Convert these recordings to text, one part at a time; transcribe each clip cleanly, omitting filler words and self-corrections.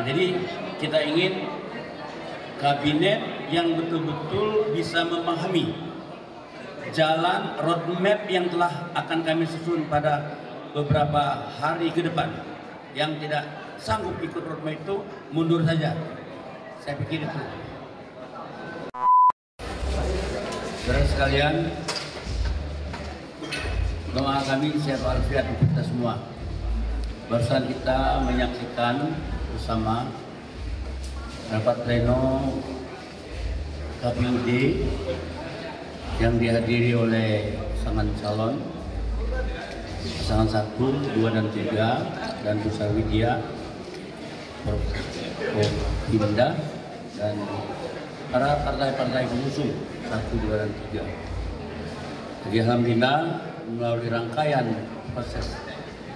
jadi kita ingin kabinet yang betul-betul bisa memahami jalan roadmap yang telah akan kami susun pada beberapa hari ke depan. Yang tidak sanggup ikut roadmap itu mundur saja. Saya pikir itu. Saudara sekalian, doa kami sehat walafiat untuk kita semua. Barusan kita menyaksikan bersama rapat pleno KPUD yang dihadiri oleh pasangan calon, pasangan 1, 2, dan 3, dan Pusat Widya, Pindah, dan para partai-partai pengusung 1, 2, dan 3. Jadi alhamdulillah melalui rangkaian proses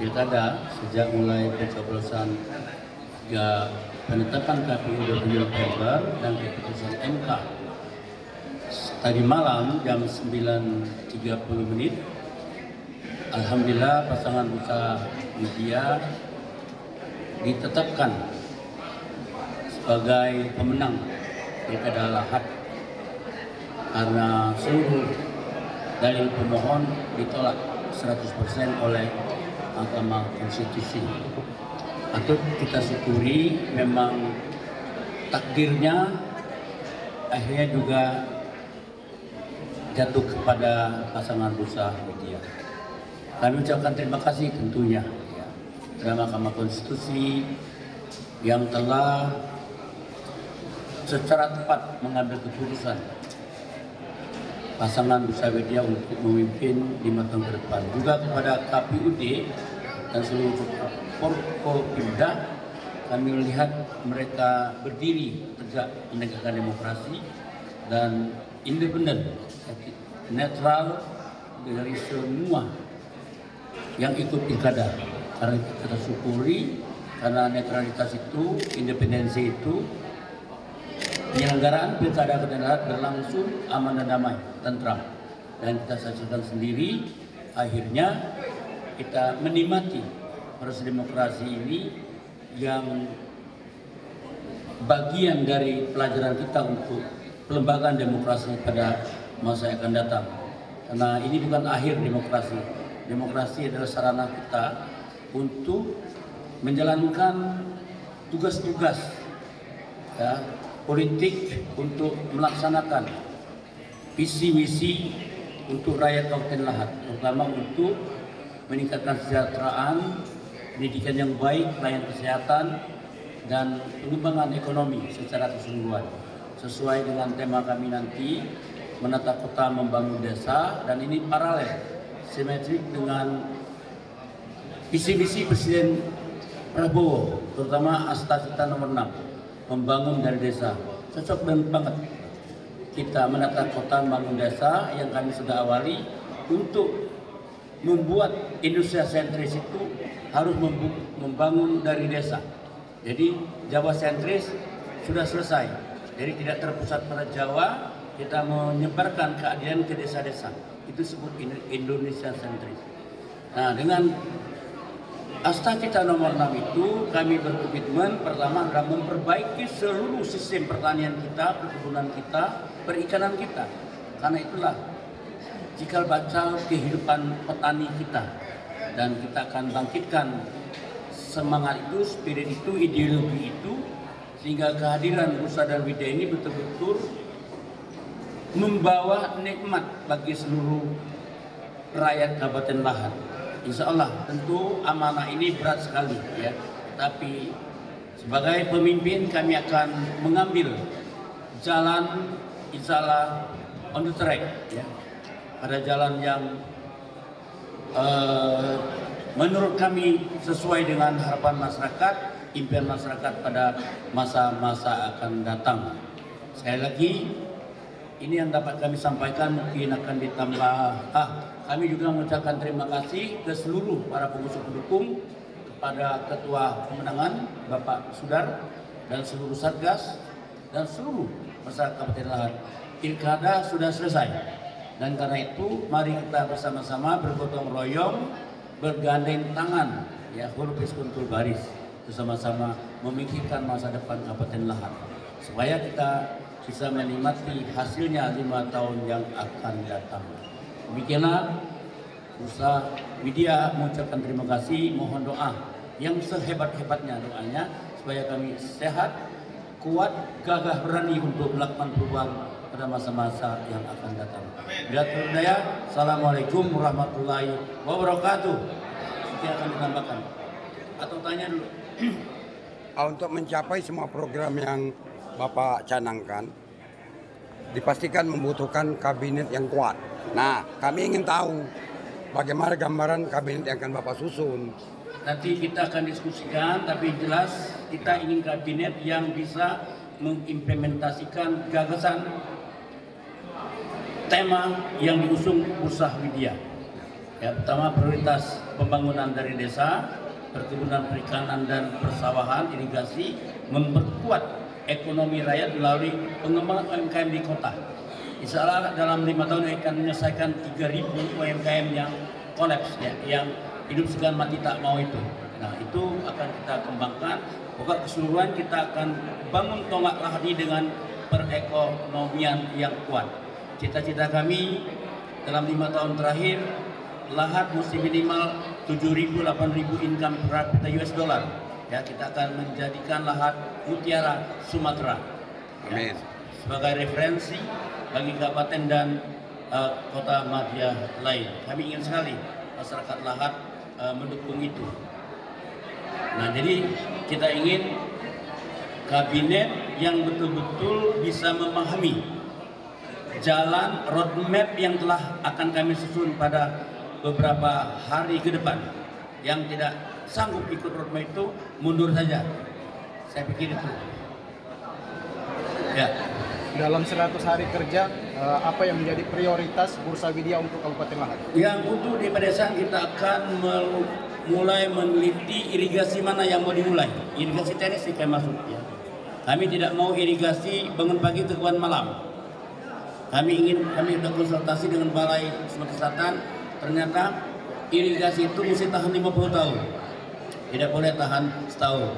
pilkada sejak mulai pencoblosan hingga penetapan KPU 27 November dan keputusan MK tadi malam jam 9.30 menit, alhamdulillah pasangan Pusat Widya ditetapkan sebagai pemenang pilkada Lahad karena seluruh dalil pemohon ditolak 100% oleh Mahkamah Konstitusi. Atau kita syukuri memang takdirnya akhirnya juga jatuh kepada pasangan Pusat Widya. Kami ucapkan terima kasih tentunya kepada Mahkamah Konstitusi yang telah secara tepat mengambil keputusan pasangan Pusat Widya untuk memimpin 5 tahun ke depan. Juga kepada KPUD dan seluruh Forkopimda, kami melihat mereka berdiri tegak menegakkan demokrasi dan independen, netral dari semua yang ikut pilkada. Karena kita syukuri, karena netralitas itu, independensi itu, penyelenggaraan pilkada kedaerahan berlangsung aman dan damai, tentram. Dan kita saksikan sendiri, akhirnya kita menikmati proses demokrasi ini yang bagian dari pelajaran kita untuk pelembagaan demokrasi pada masa yang akan datang. Karena ini bukan akhir demokrasi. Demokrasi adalah sarana kita untuk menjalankan tugas-tugas politik untuk melaksanakan visi-misi untuk rakyat Kabupaten Lahad, terutama untuk meningkatkan kesejahteraan, pendidikan yang baik, pelayanan kesehatan, dan pengembangan ekonomi secara keseluruhan. Sesuai dengan tema kami nanti, menata kota membangun desa, dan ini paralel, simetrik dengan visi-misi Presiden Prabowo, terutama Cita nomor 6, membangun dari desa. Cocok banget kita menata kota membangun desa yang kami sudah awali untuk membuat Indonesia sentris itu harus membangun dari desa. Jadi Jawa sentris sudah selesai. Jadi tidak terpusat pada Jawa, kita menyebarkan keadilan ke desa-desa. Itu disebut Indonesia sentris. Nah, dengan Cita nomor 6 itu kami berkomitmen pertama adalah memperbaiki seluruh sistem pertanian kita, perkebunan kita, perikanan kita. Karena itulah cikal bakal kehidupan petani kita, dan kita akan bangkitkan semangat itu, spirit itu, ideologi itu, sehingga kehadiran Pusat dan Widya ini betul-betul membawa nikmat bagi seluruh rakyat Kabupaten Lahad. Insya Allah tentu amanah ini berat sekali ya, tapi sebagai pemimpin kami akan mengambil jalan insya Allah on the track ya, pada jalan yang menurut kami sesuai dengan harapan masyarakat, impian masyarakat pada masa-masa akan datang. Sekali lagi, ini yang dapat kami sampaikan, mungkin akan ditambah. Kami juga mengucapkan terima kasih ke seluruh para pengusung pendukung, kepada Ketua Pemenangan Bapak Sudar dan seluruh Satgas dan seluruh masyarakat Kabupaten Lahad. Pilkada sudah selesai, dan karena itu mari kita bersama-sama bergotong royong, bergandeng tangan, ya, huruf kuntul baris, bersama-sama memikirkan masa depan Kabupaten Lahat supaya kita bisa menikmati hasilnya 5 tahun yang akan datang. Demikianlah Bursa Widya mengucapkan terima kasih, mohon doa yang sehebat-hebatnya doanya supaya kami sehat, kuat, gagah berani untuk melakukan perubahan pada masa-masa yang akan datang. Bila berdaya, Assalamualaikum warahmatullahi wabarakatuh. Sekian akan ditambahkan. Atau tanya dulu. Untuk mencapai semua program yang Bapak canangkan, dipastikan membutuhkan kabinet yang kuat. Nah, kami ingin tahu bagaimana gambaran kabinet yang akan Bapak susun. Nanti kita akan diskusikan, tapi jelas kita ingin kabinet yang bisa mengimplementasikan gagasan tema yang diusung Bursa Widya. Ya, pertama prioritas pembangunan dari desa, perkebunan perikanan dan persawahan, irigasi, memperkuat ekonomi rakyat melalui pengembangan UMKM di kota. Insya Allah dalam 5 tahun akan menyelesaikan 3.000 UMKM yang kolaps, ya, yang hidup segan mati tak mau itu. Nah, itu akan kita kembangkan. Pokok keseluruhan kita akan bangun tonggak Lahat ini dengan perekonomian yang kuat. Cita-cita kami dalam 5 tahun terakhir, Lahat mesti minimal 7.000-8.000 income per kapita US dollar. Ya, kita akan menjadikan Lahat mutiara Sumatera. Amin. Ya, sebagai referensi bagi kabupaten dan kota madya lain. Kami ingin sekali masyarakat Lahat mendukung itu. Nah, jadi kita ingin kabinet yang betul-betul bisa memahami jalan roadmap yang telah akan kami susun pada beberapa hari ke depan. Yang tidak sanggup ikut roadmap itu mundur saja. Saya pikir itu. Ya. Dalam 100 hari kerja, apa yang menjadi prioritas Bursa Widya untuk Kabupaten Lahat? Yang untuk di pedesaan kita akan mulai meneliti irigasi mana yang mau dimulai. Irigasi tenis sih kayak masuk, ya. Kami tidak mau irigasi bangun pagi teguan malam. Kami sudah konsultasi dengan Balai Sumatera Selatan, ternyata irigasi itu mesti tahan 50 tahun. Tidak boleh tahan setahun.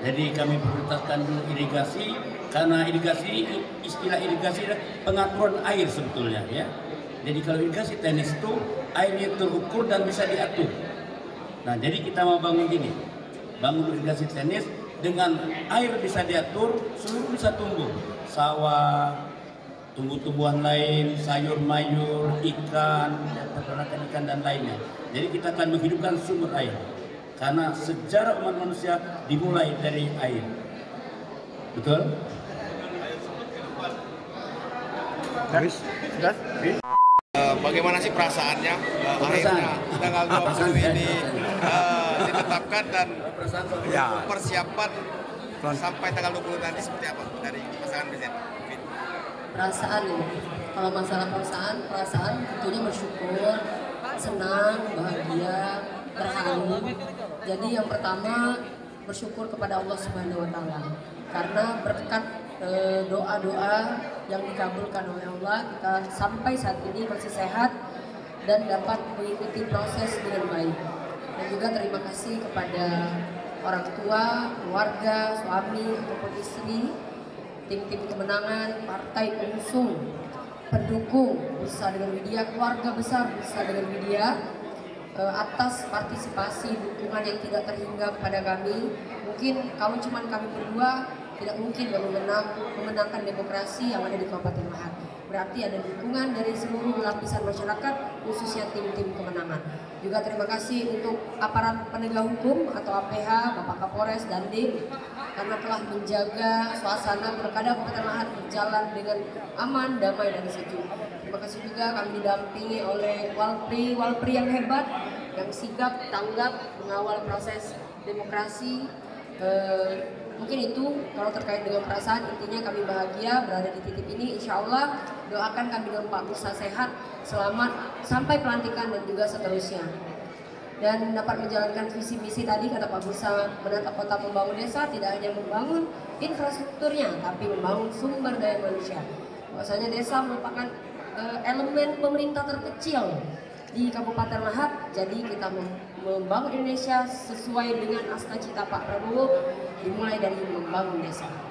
Jadi kami prioritaskan dulu irigasi, karena irigasi, istilah irigasi adalah pengaturan air sebetulnya, ya. Jadi kalau irigasi tenis itu airnya terukur dan bisa diatur. Nah, jadi kita mau bangun gini, bangun irigasi tenis dengan air bisa diatur, seluruh bisa tumbuh, sawah, tumbuh-tumbuhan lain, sayur mayur, ikan, peternakan ikan dan lainnya. Jadi kita akan menghidupkan sumber air, karena sejarah umat manusia dimulai dari air. Betul? Sudah? Bagaimana sih perasaannya akhirnya tanggal 20 ini ditetapkan dan persiapan sampai tanggal 20 nanti seperti apa dari pasangan presiden? Perasaan ya, kalau masalah perasaan tentunya bersyukur, senang, bahagia, terharu. Jadi yang pertama bersyukur kepada Allah Subhanahu Wa Taala karena berkat doa-doa yang dikabulkan oleh Allah, kita sampai saat ini masih sehat dan dapat mengikuti proses dengan baik. Dan juga terima kasih kepada orang tua, keluarga, suami ataupun istri, tim-tim kemenangan, partai pengusung, pendukung Bursa dengan Widya, keluarga besar Bursa dengan Widya, atas partisipasi dukungan yang tidak terhingga kepada kami. Mungkin kalau cuma kami berdua tidak mungkin memenangkan demokrasi yang ada di Kabupaten Lahat. Berarti ada dukungan dari seluruh lapisan masyarakat, khususnya tim-tim kemenangan. Juga terima kasih untuk aparat penegak hukum atau APH, Bapak Kapolres, Dandim, karena telah menjaga suasana pilkada Kabupaten Lahat berjalan dengan aman, damai, dan sejuk. Terima kasih juga kami didampingi oleh Walpri yang hebat, yang sigap, tanggap, mengawal proses demokrasi. Mungkin itu kalau terkait dengan perasaan, intinya kami bahagia berada di titik ini. Insya Allah doakan kami dengan Pak Bursa sehat, selamat sampai pelantikan dan juga seterusnya. Dan dapat menjalankan visi misi tadi kata Pak Bursa, menata kota membangun desa, tidak hanya membangun infrastrukturnya, tapi membangun sumber daya manusia. Bahwasanya desa merupakan elemen pemerintah terkecil di Kabupaten Lahat. Jadi kita membangun Indonesia sesuai dengan cita Pak Prabowo, dimulai dari membangun desa.